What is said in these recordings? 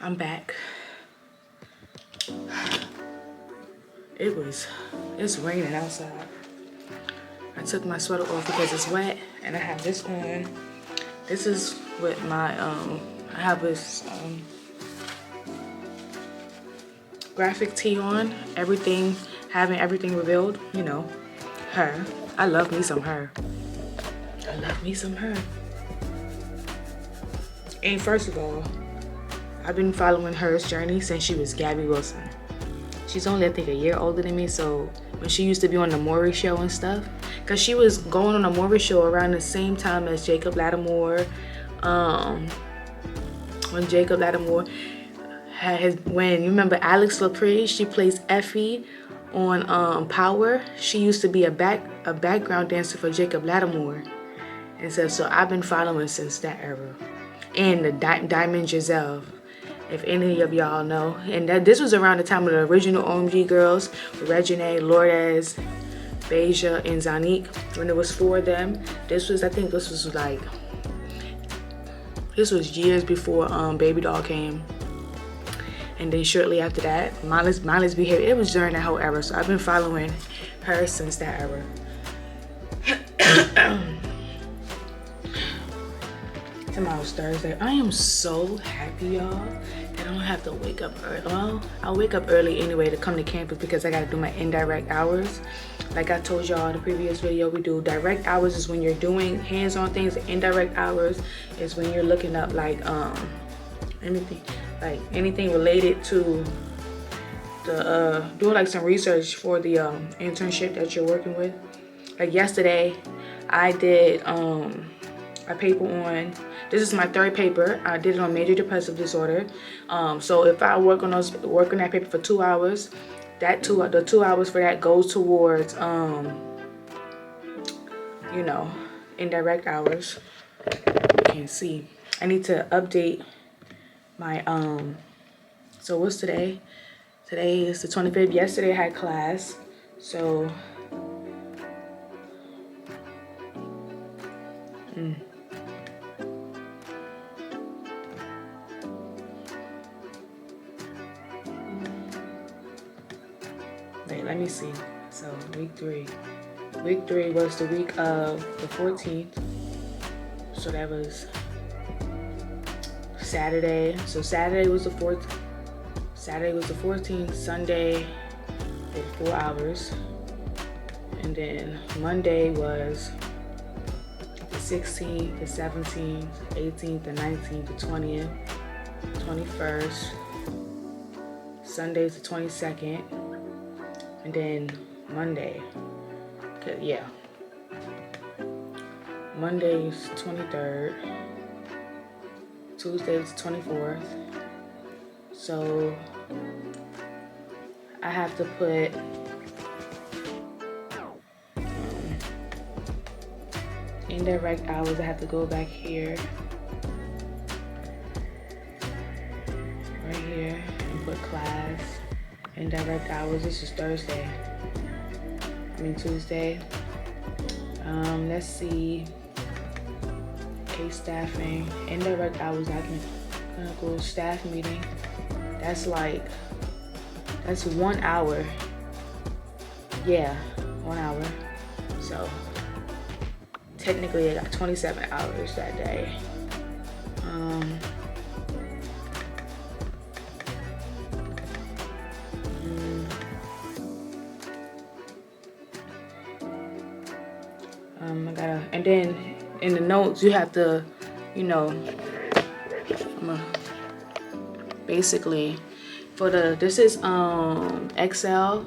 I'm back. It's raining outside. I took my sweater off because it's wet, and I have this on. This is with my, I have this graphic tee on. Having everything revealed, you know, her. I love me some her. I love me some her. And first of all, I've been following her journey since she was Gabby Wilson. She's only, I think, a year older than me, so when she used to be on the Maury show and stuff, because she was going on the Maury show around the same time as Jacob Lattimore. When Jacob Lattimore when you remember Alex Lepre, she plays Effie on Power. She used to be a background dancer for Jacob Lattimore, and so I've been following since that era. And the Diamond Giselle, if any of y'all know. And this was around the time of the original OMG girls, Reginae, Lourdes, Beja, and Zanique, when it was 4 of them. I think this was years before Baby Doll came. And then shortly after that, Miley's Behavior. It was during that whole era, so I've been following her since that era. Tomorrow's Thursday. I am so happy, y'all, that I don't have to wake up early. Well, I'll wake up early anyway to come to campus because I gotta do my indirect hours. Like I told y'all in the previous video, we do direct hours is when you're doing hands-on things. Indirect hours is when you're looking up like anything related to the doing like some research for the internship that you're working with. Like yesterday, I did a paper on, this is my 3rd paper. I did it on major depressive disorder. So if I work on that paper for 2 hours, the 2 hours for that goes towards you know, indirect hours. You can't see. I need to update my so what's today? Today is the 25th. Yesterday I had class, so wait, let me see. So week 3 was the week of the 14th, so that was Saturday. So Saturday was the 14th. Sunday did 4 hours, and then Monday was the 16th, the 17th, 18th, the 19th, the 20th, 21st. Sunday's the 22nd, and then Monday. Yeah. Monday's 23rd. Tuesday's 24th. So I have to put indirect hours. I have to go back here, right here, and put class, indirect hours. This is Tuesday. Let's see. Case staffing, indirect hours. I can go staff meeting. That's 1 hour. Yeah, 1 hour. So technically I got 27 hours that day. And then in the notes you have to, you know, basically this is Excel,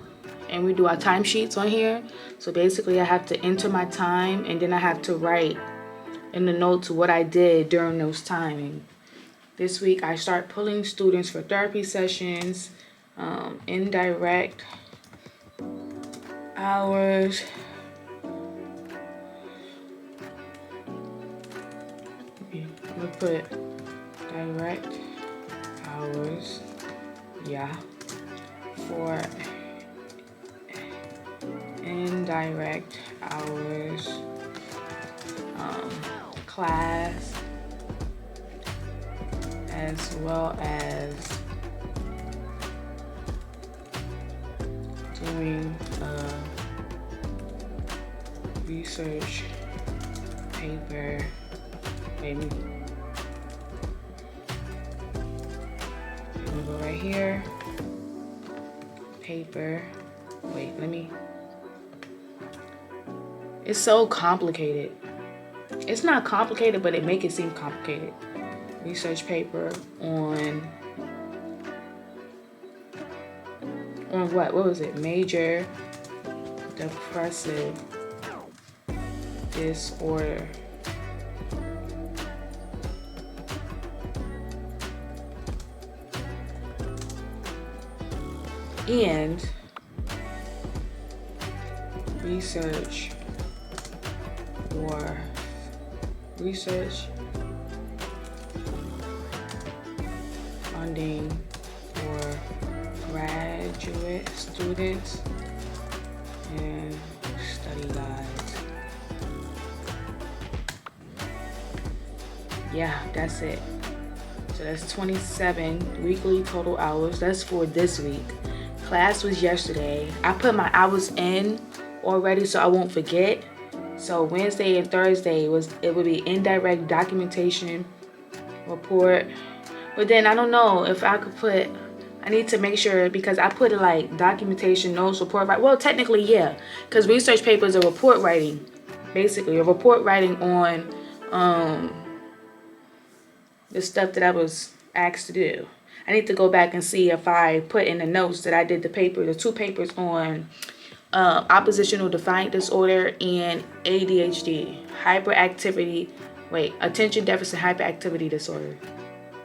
and we do our timesheets on here. So basically I have to enter my time, and then I have to write in the notes what I did during those timing. This week I start pulling students for therapy sessions, indirect hours. I'm gonna put direct hours, yeah, for indirect hours, class as well as doing a research paper. Maybe I'm gonna go right here. Paper. Wait, let me. It's so complicated. It's not complicated, but it make it seem complicated. Research paper on what? What was it? Major depressive disorder. And research funding for graduate students and study guides. Yeah, that's it. So that's 27 weekly total hours. That's for this week. Class was yesterday. I put my hours in already so I won't forget. So Wednesday and Thursday it would be indirect documentation report. But then I don't know if I could put, I need to make sure, because I put it like documentation, notes, report, right? Well, technically, yeah, because research papers are report writing, basically, a report writing on the stuff that I was asked to do. I need to go back and see if I put in the notes that I did the 2 papers on oppositional defiant disorder and ADHD, attention deficit hyperactivity disorder.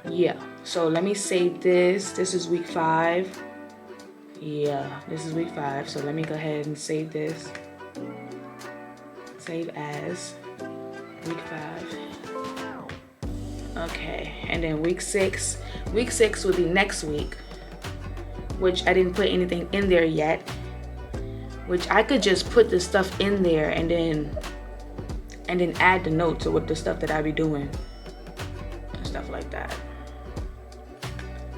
Yeah, so let me save this. This is week 5. Yeah, this is week 5. So let me go ahead and save this. Save as week 5. Okay, and then week 6. Week 6 will be next week, which I didn't put anything in there yet. Which I could just put the stuff in there and then add the notes with the stuff that I be doing and stuff like that.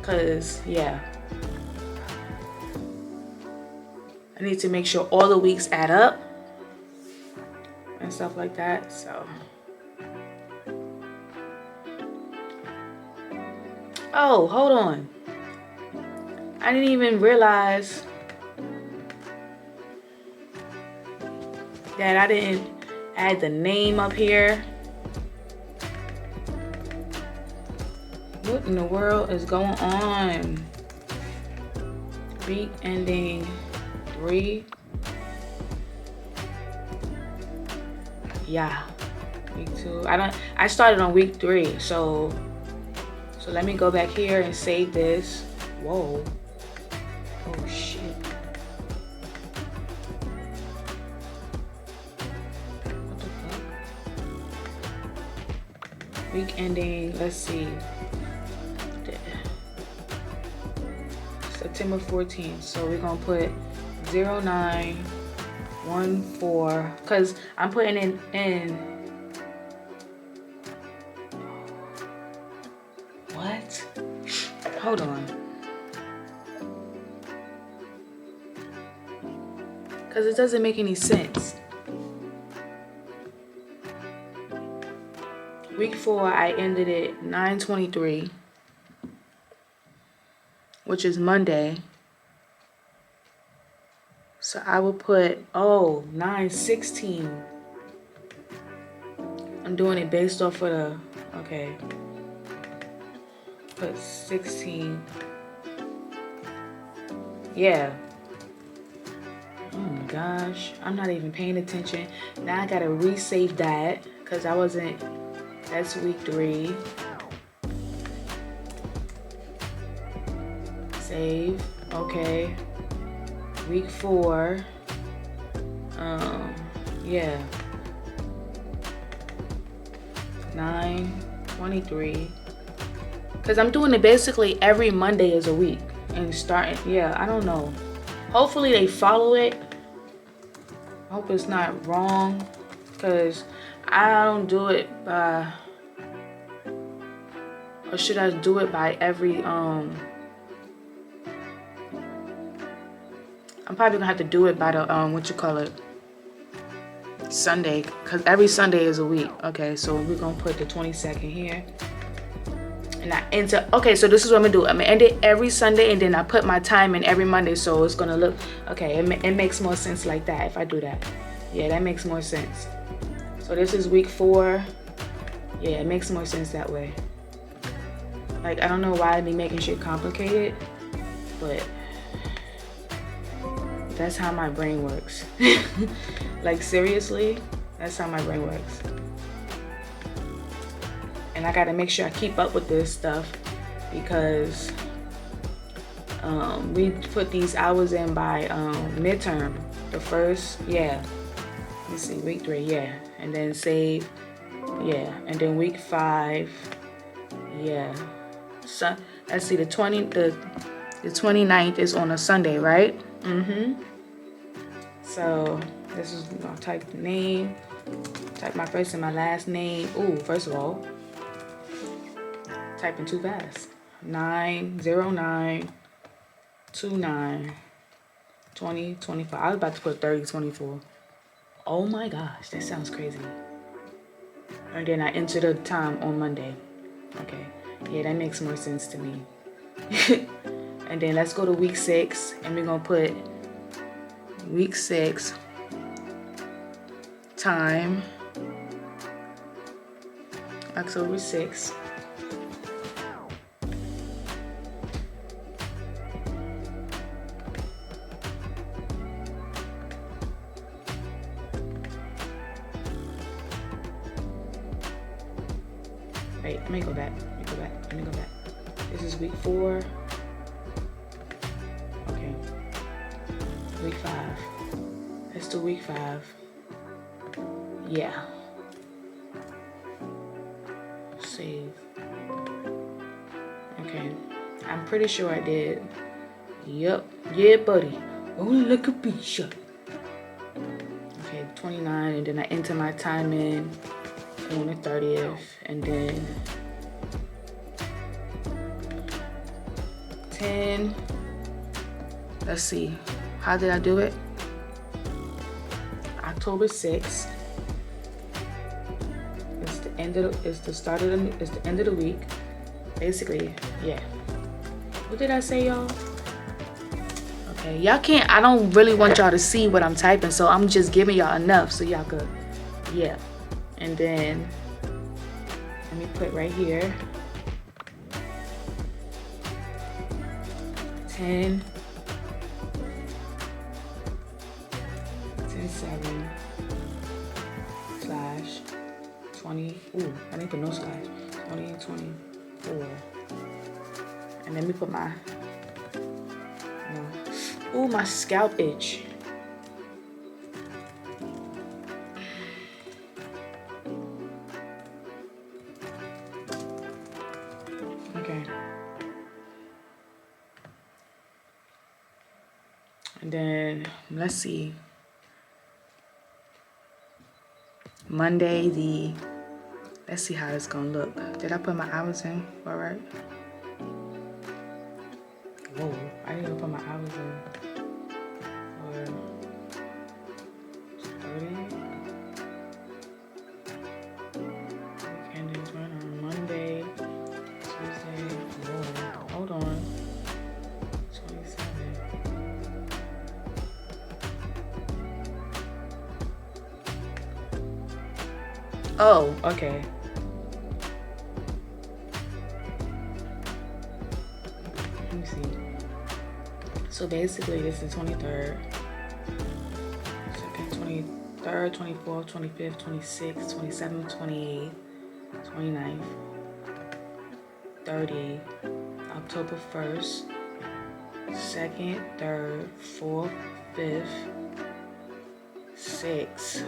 Cause yeah, I need to make sure all the weeks add up and stuff like that. So, oh, hold on. I didn't even realize that I didn't add the name up here. What in the world is going on? Week ending 3. Yeah, week 2. I started on week 3, so let me go back here and save this. Whoa. Oh shit. Week ending, let's see, September 14th. So we're gonna put 0914, because I'm putting in what? Hold on. Because it doesn't make any sense. Week 4, I ended it 9/23, which is Monday. So I will put, 9/16. I'm doing it based off of the, okay. Put 16. Yeah. Oh my gosh. I'm not even paying attention. Now I gotta resave that because I wasn't. That's week 3. Save. Okay. Week 4. Yeah. 9/23. Because I'm doing it basically every Monday is a week. And starting, yeah, I don't know. Hopefully they follow it. I hope it's not wrong. Because I don't do it by... Or should I do it by every I'm probably gonna have to do it by the what you call it, Sunday, because every Sunday is a week. Okay, so we're gonna put the 22nd here. And I enter. Okay, so this is what I'm gonna do. I'm gonna end it every Sunday, and then I put my time in every Monday, so it's gonna look okay. It makes more sense like that if I do that. Yeah, that makes more sense. So this is week 4. Yeah, it makes more sense that way. Like, I don't know why I'd be making shit complicated, but that's how my brain works. Like, seriously, that's how my brain works. And I gotta make sure I keep up with this stuff because we put these hours in by midterm. The first, yeah. Let's see, week 3, yeah. And then save, yeah. And then week 5, yeah. So let's see, the 29th is on a Sunday, right? So this is, I'll type the name, type my first and my last name. Ooh, first of all, typing too fast. 909292024. I was about to put 3024. Oh my gosh, that sounds crazy. And then I enter the time on Monday. Okay, yeah, that makes more sense to me. And then let's go to week 6, and we're gonna put week 6 time, October 6th. Wait, let me go back. This is week 4. Okay. Week 5. Let's do week 5. Yeah. Save. Okay. I'm pretty sure I did. Yep. Yeah, buddy. Only like a beach shot. Okay, 29, and then I enter my time in on the 30th, and then 10. Let's see, how did I do it? October 6th. It's the end of it's the end of the week. Basically, yeah. What did I say, y'all? Okay, y'all can't, I don't really want y'all to see what I'm typing, so I'm just giving y'all enough so y'all could, yeah. And then let me put right here 10 7 slash 20. Ooh, I didn't put no slash. 2024. And let me put my no. Ooh, my scalp itch. Okay. And then let's see. Monday let's see how it's gonna look. Did I put my hours in? All right. Whoa, I didn't even put my hours in. For 30. Weekend is right on Monday, Tuesday. Whoa, hold on. 27. Oh, okay. Let me see. So basically, this is 23rd, 23rd, 24th, 25th, 26th, 27th, 28th, 29th, 30, October 1st, 2nd, 3rd, 4th, 5th, 6th.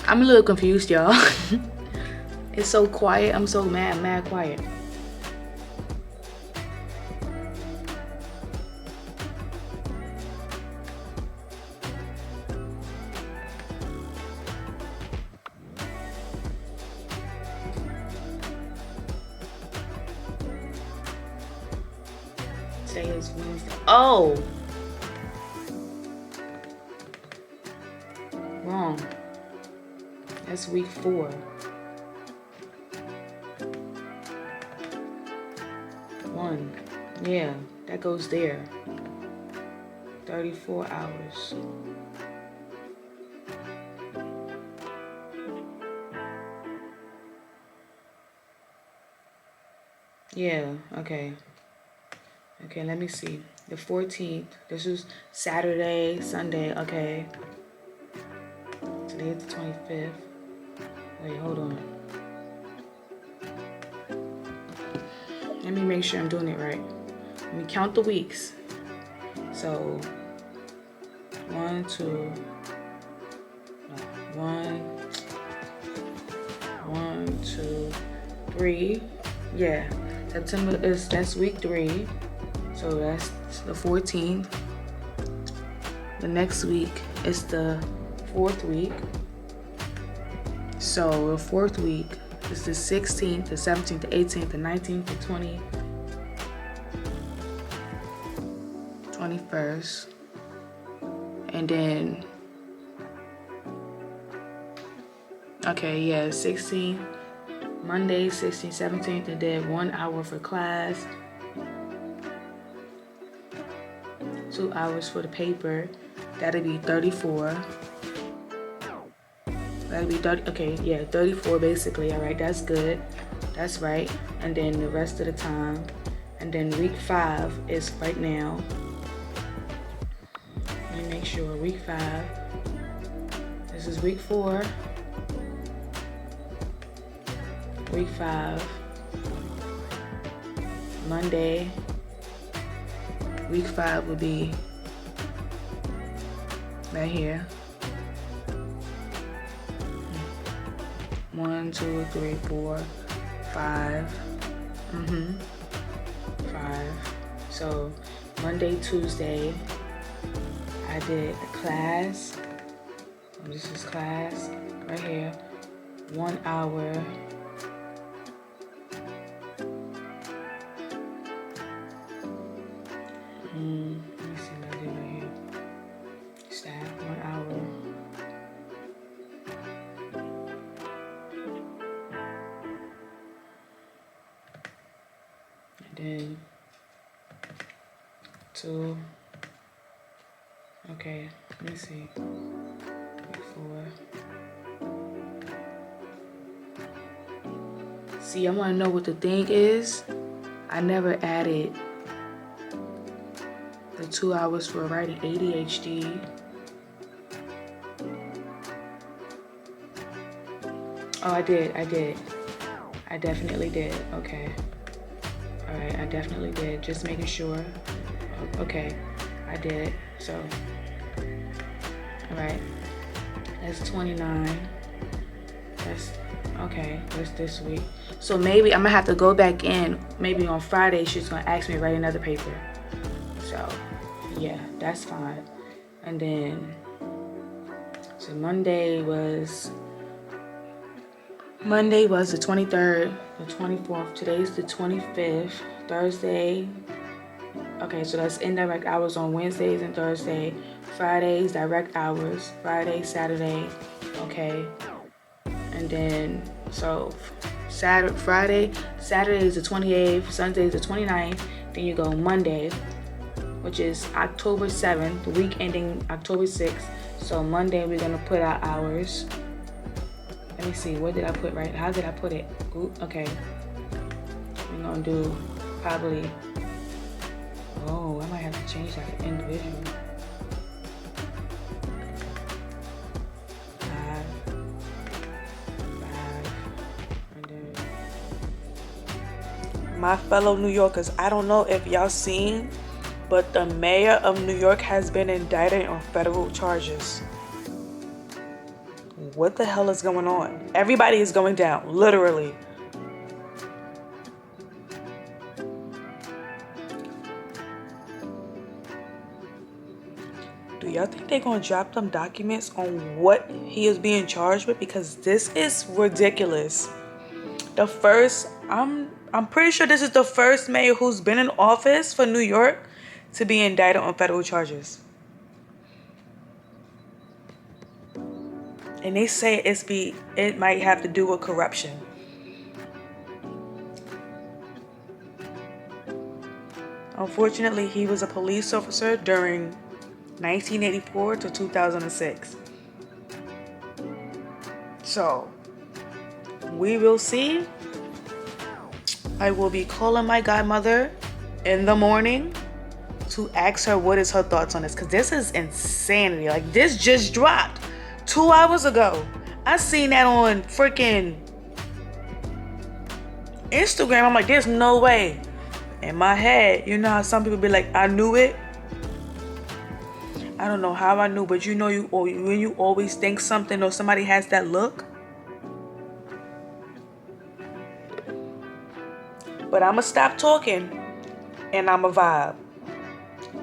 I'm a little confused, y'all. It's so quiet. I'm so mad quiet. Today is Wednesday. Oh! Wrong. That's week 4. 1. Yeah, that goes there. 34 hours. Yeah, okay. Okay, let me see. The 14th. This is Saturday, Sunday. Okay. Today is the 25th. Wait, hold on. Let me make sure I'm doing it right. Let me count the weeks. So, 1, 2, 3. Yeah, September that's week 3. So that's the 14th. The next week is the 4th week. So the 4th week is the 16th, the 17th, the 18th, the 19th, the 20th, 21st. And then, okay, yeah, 16th, Monday, 16th, 17th, and then 1 hour for class. 2 hours for the paper. That'll be 34. That'll be 30. Okay, yeah, 34 basically. All right, that's good. That's right. And then the rest of the time. And then week 5 is right now. Let me make sure. Week 5. This is week 4. Week 5. Monday. Week 5 would be right here. 1, 2, 3, 4, 5. 5. So Monday, Tuesday, I did a class. This is class right here. 1 hour. Let me see what I did right here. Staff, 1 hour. And then 2. Okay, let me see. 4. See, I want to know what the thing is. I never added the 2 hours for writing ADHD. Oh, I did. I definitely did. Okay. All right, I definitely did. Just making sure. Okay, I did. So, all right. That's 29. That's okay. That's this week. So maybe I'm gonna have to go back in. Maybe on Friday she's gonna ask me to write another paper. So, yeah, that's fine. And then, so Monday was the 23rd, the 24th. Today's the 25th. Thursday. Okay, so that's indirect hours on Wednesdays and Thursday. Fridays, direct hours. Friday, Saturday. Okay. And then, so Saturday is the 28th. Sunday is the 29th. Then you go Monday, which is October 7th, the week ending October 6th. So Monday we're gonna put our hours. Let me see, what did I put right? How did I put it? Okay. We're gonna do probably, oh, I might have to change that to individual. 5, and then. My fellow New Yorkers, I don't know if y'all seen, but the mayor of New York has been indicted on federal charges. what the hell is going on? Everybody is going down, literally. Do y'all think they're gonna drop them documents on what he is being charged with? Because this is ridiculous. I'm pretty sure this is the first mayor who's been in office for New York to be indicted on federal charges. And they say it might have to do with corruption. Unfortunately, he was a police officer during 1984 to 2006. So, we will see. I will be calling my godmother in the morning to ask her what is her thoughts on this. Because this is insanity. Like, this just dropped 2 hours ago. I seen that on freaking Instagram. I'm like, there's no way. In my head, you know how some people be like, I knew it. I don't know how I knew, but you know, when you always think something or somebody has that look. But I'ma stop talking and I'ma vibe.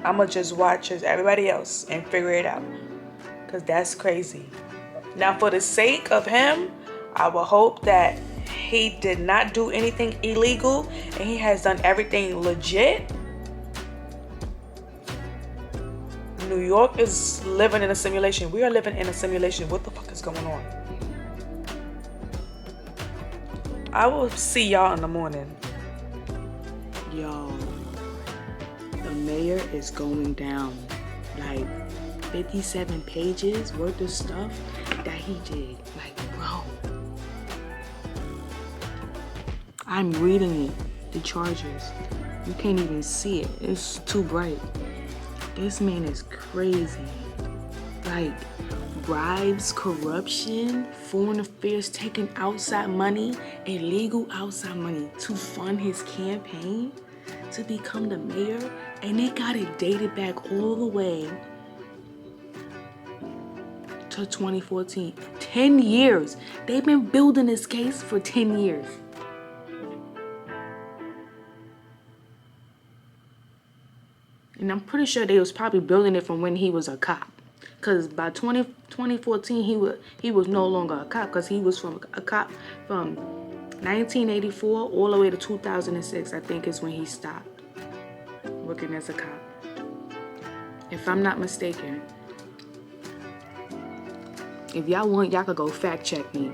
I'ma just watch as everybody else and figure it out. Cause that's crazy. Now, for the sake of him, I will hope that he did not do anything illegal and he has done everything legit. New York is living in a simulation. We are living in a simulation. What the fuck is going on? I will see y'all in the morning. Yo, the mayor is going down. Like 57 pages worth of stuff that he did. Like, bro. I'm reading it. The charges. You can't even see it. It's too bright. This man is crazy. Like, bribes, corruption, foreign affairs, taking outside money, illegal outside money to fund his campaign to become the mayor. And they got it dated back all the way to 2014. 10 years. They've been building this case for 10 years. And I'm pretty sure they was probably building it from when he was a cop. Because by 2014, he was no longer a cop. Because he was from a cop from 1984 all the way to 2006, I think is when he stopped working as a cop. If I'm not mistaken. If y'all want, y'all could go fact check me.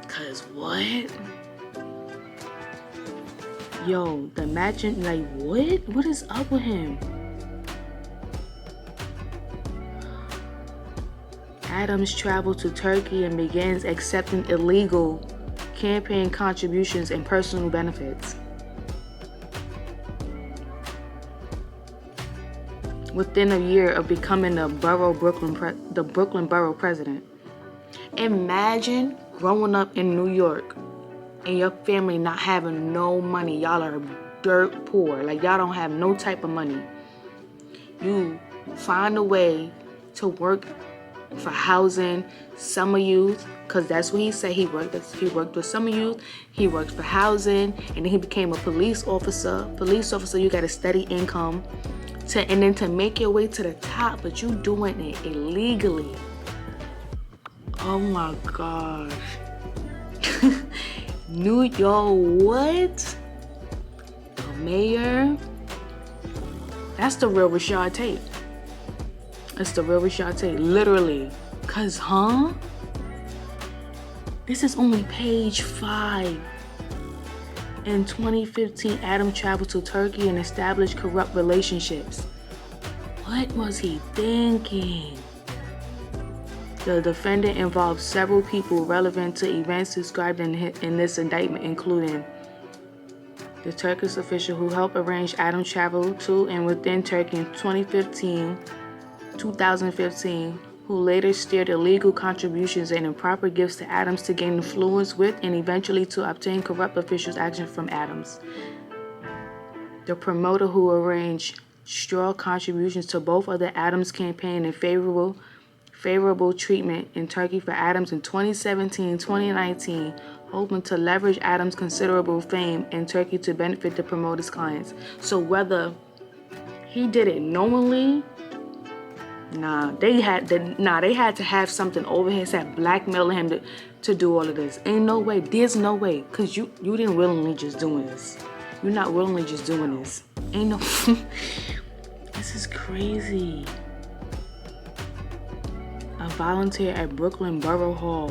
Because what? Yo, the imagine, like, what? What is up with him? Adams traveled to Turkey and begins accepting illegal campaign contributions and personal benefits. Within a year of becoming the Brooklyn Borough president. Imagine growing up in New York and your family not having no money. Y'all are dirt poor. Like, y'all don't have no type of money. You find a way to work for housing, summer youth, because that's what he said he worked. He worked with summer youth, he worked for housing, and then he became a police officer. Police officer, you got a steady income, and then to make your way to the top, but you doing it illegally. Oh my gosh. New York, what? The mayor? That's the real Rashad Tate. It's the real Rashad Tate, literally. Cause, this is only page 5. In 2015, Adam traveled to Turkey and established corrupt relationships. What was he thinking? The defendant involved several people relevant to events described in this indictment, including the Turkish official who helped arrange Adam's travel to and within Turkey in 2015, who later steered illegal contributions and improper gifts to Adams to gain influence with and eventually to obtain corrupt officials' action from Adams. The promoter who arranged straw contributions to both of the Adams campaign and favorable treatment in Turkey for Adams in 2017-2019, hoping to leverage Adams' considerable fame in Turkey to benefit the promoter's clients. So whether he did it knowingly, they had to have something over his head blackmailing him to do all of this. Ain't no way. There's no way. Because you didn't willingly just doing this. You're not willingly just doing this. Ain't no... This is crazy. A volunteer at Brooklyn Borough Hall,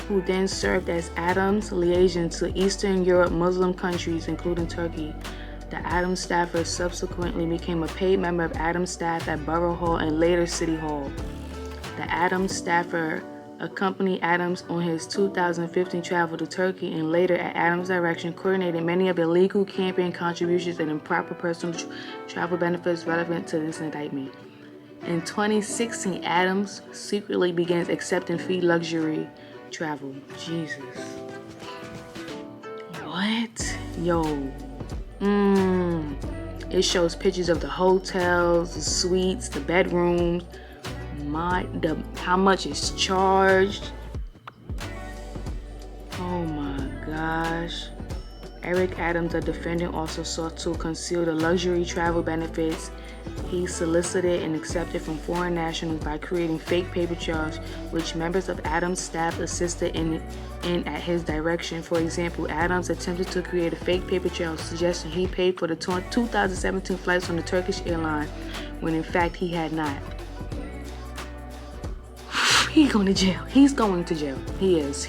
who then served as Adams' liaison to Eastern Europe Muslim countries, including Turkey. The Adams staffer subsequently became a paid member of Adams staff at Borough Hall and later City Hall. The Adams staffer accompanied Adams on his 2015 travel to Turkey and later, at Adams' direction, coordinated many of the illegal campaign contributions and improper personal travel benefits relevant to this indictment. In 2016, Adams secretly begins accepting free luxury travel. Jesus. What? Yo. It shows pictures of the hotels, the suites, the bedrooms, how much is charged. Oh my gosh. Eric Adams, the defendant, also sought to conceal the luxury travel benefits he solicited and accepted from foreign nationals by creating fake paper trails, which members of Adams' staff assisted in at his direction. For example, Adams attempted to create a fake paper trail suggesting he paid for the 2017 flights on the Turkish airline, when in fact he had not. He's going to jail. He's going to jail. He is.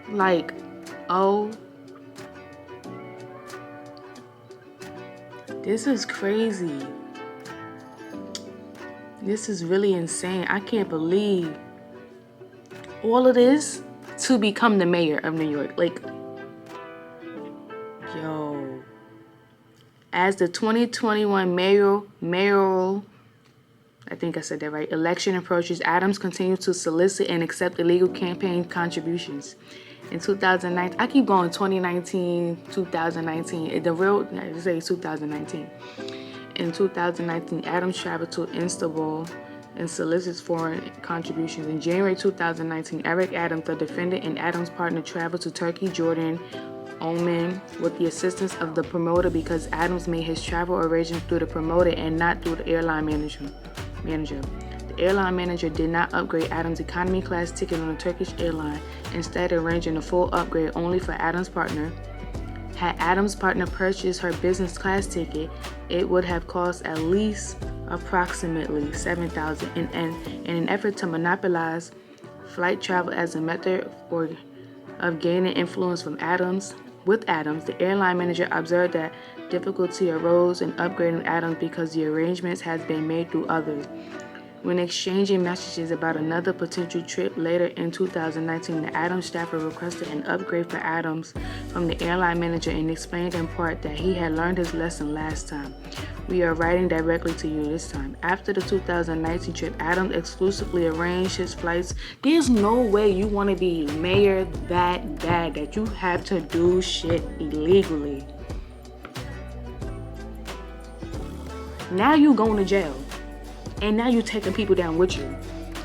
Like, oh. This is crazy. This is really insane. I can't believe all of this to become the mayor of New York. Like, yo. As the 2021 mayoral, I think I said that right, election approaches, Adams continues to solicit and accept illegal campaign contributions. In 2019, I keep going 2019, 2019. The real, I say 2019. In 2019, Adams traveled to Istanbul and solicits foreign contributions. In January 2019, Eric Adams, the defendant, and Adams' partner traveled to Turkey, Jordan, Oman with the assistance of the promoter because Adams made his travel arrangements through the promoter and not through the airline manager. The airline manager did not upgrade Adams' economy class ticket on a Turkish airline, instead arranging a full upgrade only for Adams' partner. Had Adams' partner purchased her business class ticket, it would have cost at least approximately $7,000. In an effort to monopolize flight travel as a method of gaining influence from Adams, the airline manager observed that difficulty arose in upgrading Adams because the arrangements had been made through others. When exchanging messages about another potential trip later in 2019, the Adams staffer requested an upgrade for Adams from the airline manager and explained in part that he had learned his lesson last time. We are writing directly to you this time. After the 2019 trip, Adams exclusively arranged his flights. There's no way you want to be mayor that bad that you have to do shit illegally. Now you going to jail. And now you're taking people down with you.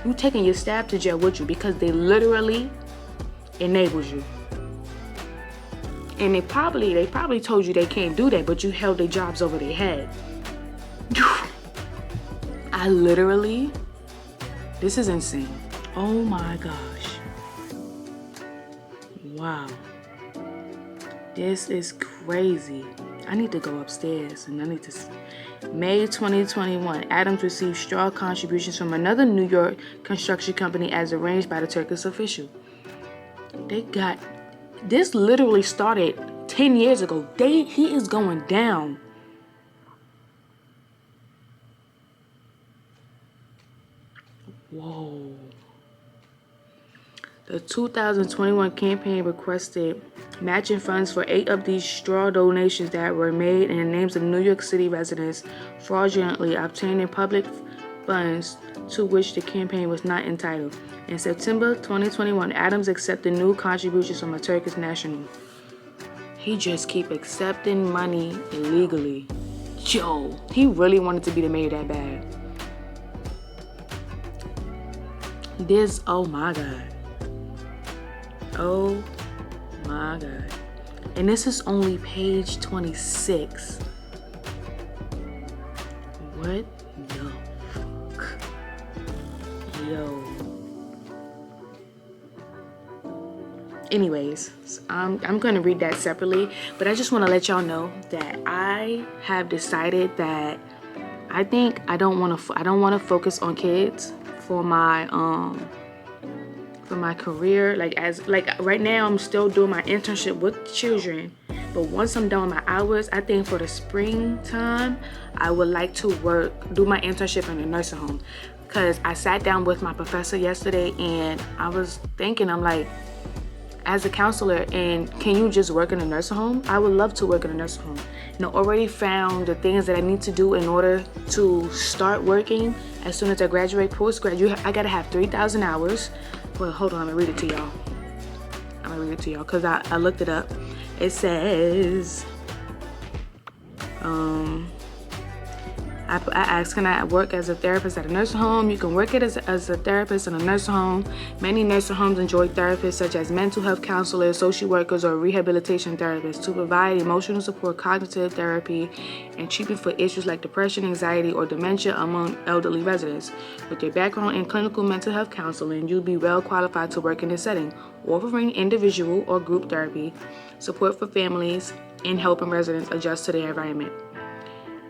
You're taking your staff to jail with you because they literally enabled you. And they probably told you they can't do that, but you held their jobs over their head. This is insane. Oh my gosh. Wow. This is crazy. I need to go upstairs and I need to... May 2021, Adams received straw contributions from another New York construction company as arranged by the Turkish official. This literally started 10 years ago. He is going down. Whoa. The 2021 campaign requested matching funds for 8 of these straw donations that were made in the names of New York City residents, fraudulently obtaining public funds to which the campaign was not entitled. In September 2021, Adams accepted new contributions from a Turkish national. He just keep accepting money illegally. Yo, he really wanted to be the mayor that bad. This, oh my God. Oh my God. And this is only page 26. What the fuck? Yo. Anyways, I'm going to read that separately, but I just want to let y'all know that I have decided that I think I don't want to focus on kids for my career. Like right now I'm still doing my internship with children, but once I'm done with my hours, I think for the springtime I would like to do my internship in a nursing home. Because I sat down with my professor yesterday and I was thinking, I'm like, as a counselor, and can you just work in a nursing home? I would love to work in a nursing home. And I already found the things that I need to do in order to start working as soon as I graduate, postgraduate. I gotta have 3,000 hours. Well, hold on, I'm gonna read it to y'all. Because I looked it up. It says, I asked, can I work as a therapist at a nursing home? You can work it as a therapist in a nursing home. Many nursing homes enjoy therapists such as mental health counselors, social workers, or rehabilitation therapists to provide emotional support, cognitive therapy, and treatment for issues like depression, anxiety, or dementia among elderly residents. With your background in clinical mental health counseling, you'll be well qualified to work in this setting, offering individual or group therapy, support for families, and helping residents adjust to their environment.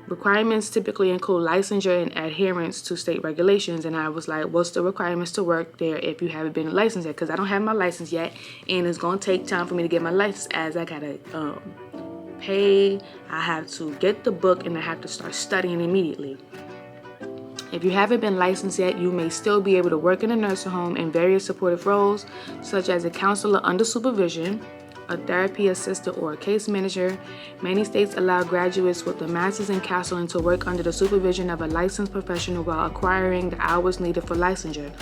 Requirements typically include licensure and adherence to state regulations. And I was like, what's the requirements to work there if you haven't been licensed yet? Because I don't have my license yet, and it's going to take time for me to get my license, as I got to pay. I have to get the book, and I have to start studying immediately. If you haven't been licensed yet, you may still be able to work in a nursing home in various supportive roles, such as a counselor under supervision, a therapy assistant, or a case manager. Many states allow graduates with a master's in counseling to work under the supervision of a licensed professional while acquiring the hours needed for licensure.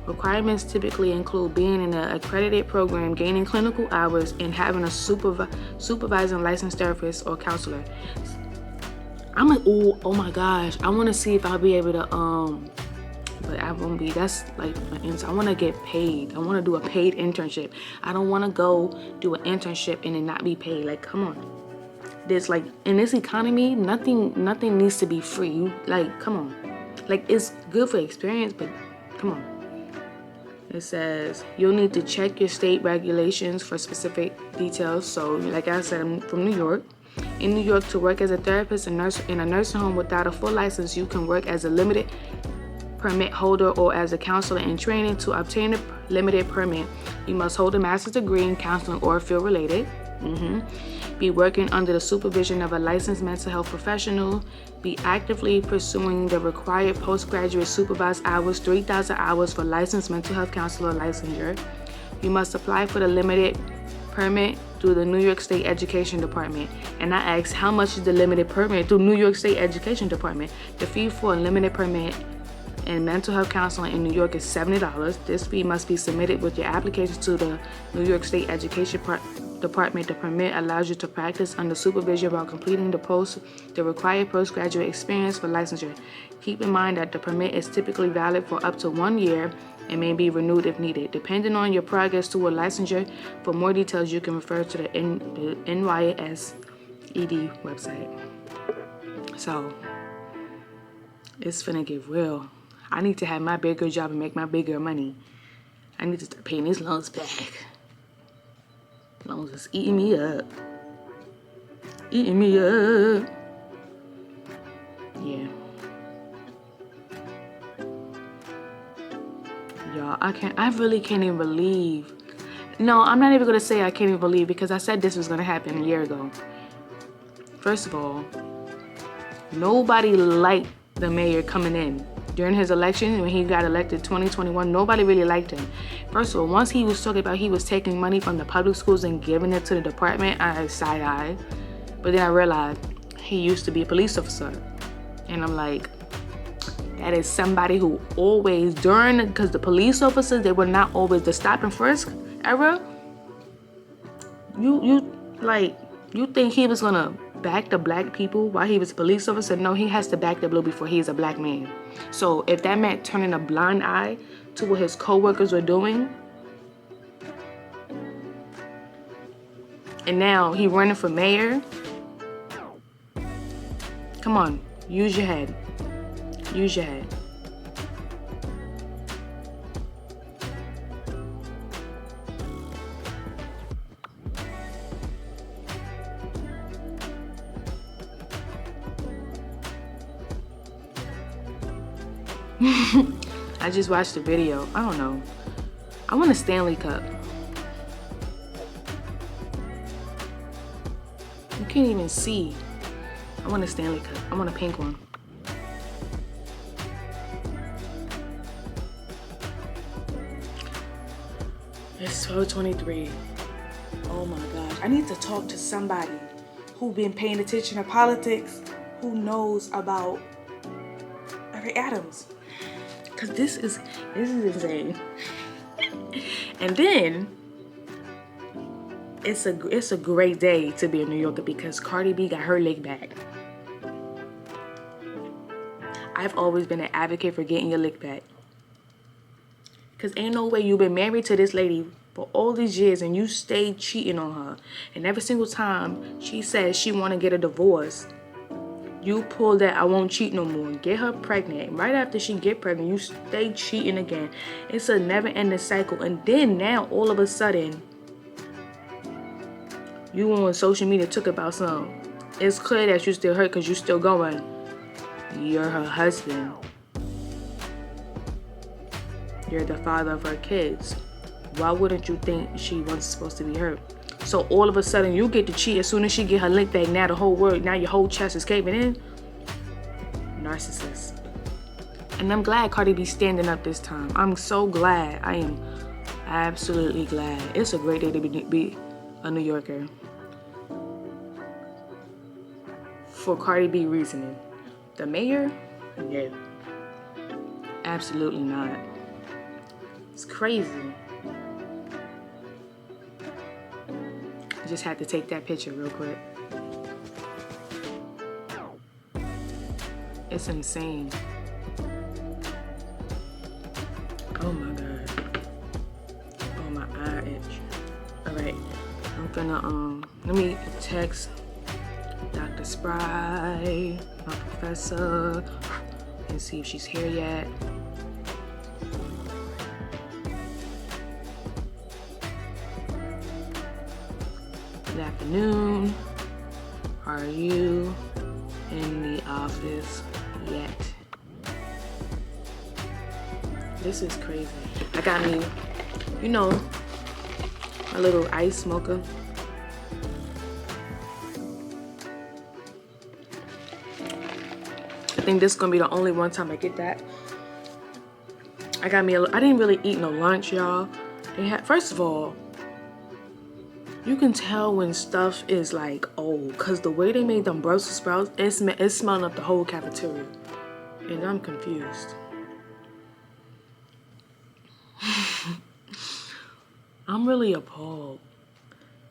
Requirements typically include being in an accredited program, gaining clinical hours, and having a supervising licensed therapist or counselor. I'm like, oh my gosh, I want to see if I'll be able to but I won't be. That's like my answer. I want to get paid. I want to do a paid internship. I don't want to go do an internship and then not be paid. Like, come on. There's like, in this economy, nothing needs to be free. Like, come on. Like, it's good for experience, but come on. It says you'll need to check your state regulations for specific details. So, like I said, I'm from New York. In New York, to work as a therapist and nurse in a nursing home without a full license, you can work as a limited permit holder or as a counselor in training. To obtain a limited permit, you must hold a master's degree in counseling or field related. Be working under the supervision of a licensed mental health professional. Be actively pursuing the required postgraduate supervised hours, 3,000 hours for licensed mental health counselor licensure. You must apply for the limited permit through the New York State Education Department. And I asked, how much is the limited permit through New York State Education Department? The fee for a limited permit and mental health counseling in New York is $70. This fee must be submitted with your application to the New York State Education Department. The permit allows you to practice under supervision while completing the required postgraduate experience for licensure. Keep in mind that the permit is typically valid for up to 1 year and may be renewed if needed. Depending on your progress toward licensure, for more details, you can refer to the NYSED website. So, it's finna get real. I need to have my bigger job and make my bigger money. I need to start paying these loans back. Loans is eating me up. Yeah. Y'all, I really can't even believe. No, I'm not even gonna say I can't even believe, because I said this was gonna happen a year ago. First of all, nobody liked the mayor coming in. During his election, when he got elected 2021, nobody really liked him. First of all, once he was talking about he was taking money from the public schools and giving it to the department, I side-eyed. But then I realized he used to be a police officer. And I'm like, that is somebody who always, because the police officers, they were not always the stop and frisk era. You think he was gonna back the black people while he was a police officer. No, he has to back the blue before he's a black man. So if that meant turning a blind eye to what his co-workers were doing, and now he running for mayor, come on, use your head. Use your head. I just watched the video. I don't know. I want a Stanley Cup. You can't even see. I want a Stanley Cup. I want a pink one. It's 12:23. Oh my gosh. I need to talk to somebody who been paying attention to politics, who knows about Eric Adams. Cause this is insane. And then it's a great day to be a New Yorker because Cardi B got her lick back. I've always been an advocate for getting your lick back. Cause ain't no way you've been married to this lady for all these years and you stayed cheating on her. And every single time she says she want to get a divorce, you pull that I won't cheat no more. Get her pregnant. Right after she get pregnant, you stay cheating again. It's a never-ending cycle. And then now, all of a sudden, you on social media talk about something. It's clear that you still hurt because you still going. You're her husband. You're the father of her kids. Why wouldn't you think she wasn't supposed to be hurt? So all of a sudden you get to cheat as soon as she get her lick back. Now the whole world, now your whole chest is caving in. Narcissist. And I'm glad Cardi B standing up this time. I'm so glad. I am absolutely glad. It's a great day to be a New Yorker. For Cardi B reasoning. The mayor? Yeah. Absolutely not. It's crazy. Just had to take that picture real quick. It's insane. Oh my god. Oh, my eye itch. Alright. I'm gonna let me text Dr. Spry, my professor, and see if she's here yet. Good afternoon. Are you in the office yet? This is crazy. I got me, you know, a little ice mocha. I think this is gonna be the only one time I get that. I got me I didn't really eat no lunch, y'all. First of all, you can tell when stuff is like old, cause the way they made them Brussels sprouts, it's smelling up the whole cafeteria, and I'm confused. I'm really appalled.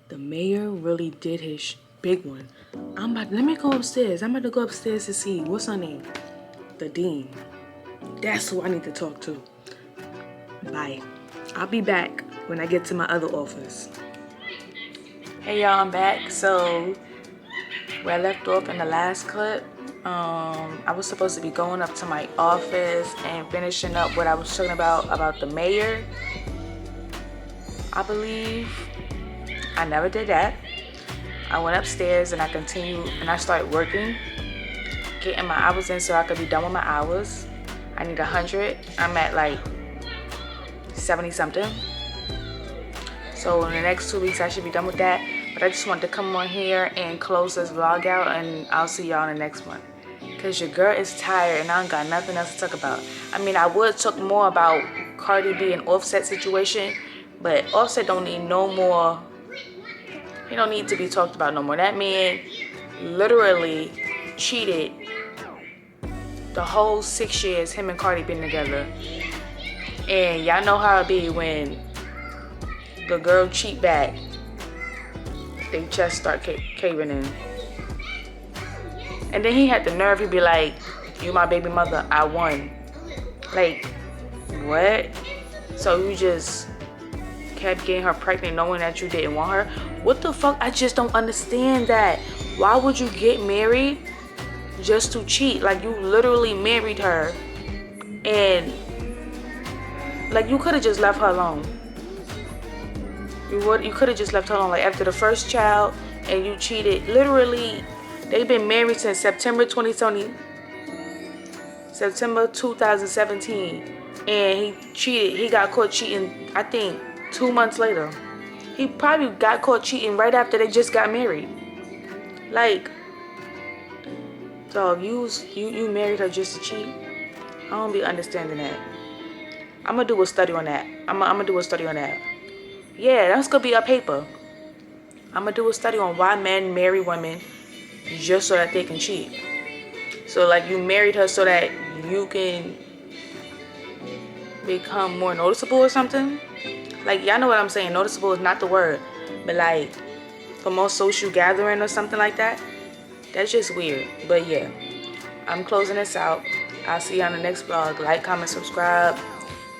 The mayor really did his big one. Let me go upstairs. I'm about to go upstairs to see what's her name, the dean. That's who I need to talk to. Bye. I'll be back when I get to my other office. Hey y'all, I'm back. So where I left off in the last clip, I was supposed to be going up to my office and finishing up what I was talking about the mayor, I believe. I never did that. I went upstairs and I continued and I started working, getting my hours in so I could be done with my hours. I need 100. I'm at like 70 something. So in the next 2 weeks I should be done with that. But I just wanted to come on here and close this vlog out, and I'll see y'all in the next one. Cause your girl is tired and I don't got nothing else to talk about. I mean, I would talk more about Cardi B and Offset situation, but Offset don't need no more. He don't need to be talked about no more. That man literally cheated the whole 6 years him and Cardi been together. And y'all know how it be when the girl cheat back. They just start caving in. And then he had the nerve, he'd be like, you my baby mother, I won. Like, what? So you just kept getting her pregnant knowing that you didn't want her? What the fuck? I just don't understand that. Why would you get married just to cheat? Like, you literally married her, and like, you could have just left her alone. You could have just left her alone. Like, after the first child and you cheated, literally, they've been married since September 2017, and he cheated. He got caught cheating, I think, 2 months later. He probably got caught cheating right after they just got married. Like, dog, you married her just to cheat? I don't be understanding that. I'm gonna do a study on that. I'm gonna do a study on that. Yeah, that's gonna be a paper. I'm gonna do a study on why men marry women just so that they can cheat. So, like, you married her so that you can become more noticeable or something? Like, y'all know what I'm saying. Noticeable is not the word. But, like, for more social gathering or something like that, that's just weird. But, yeah, I'm closing this out. I'll see you on the next vlog. Like, comment, subscribe.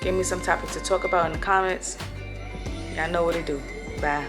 Give me some topics to talk about in the comments. Y'all know what to do. Bye.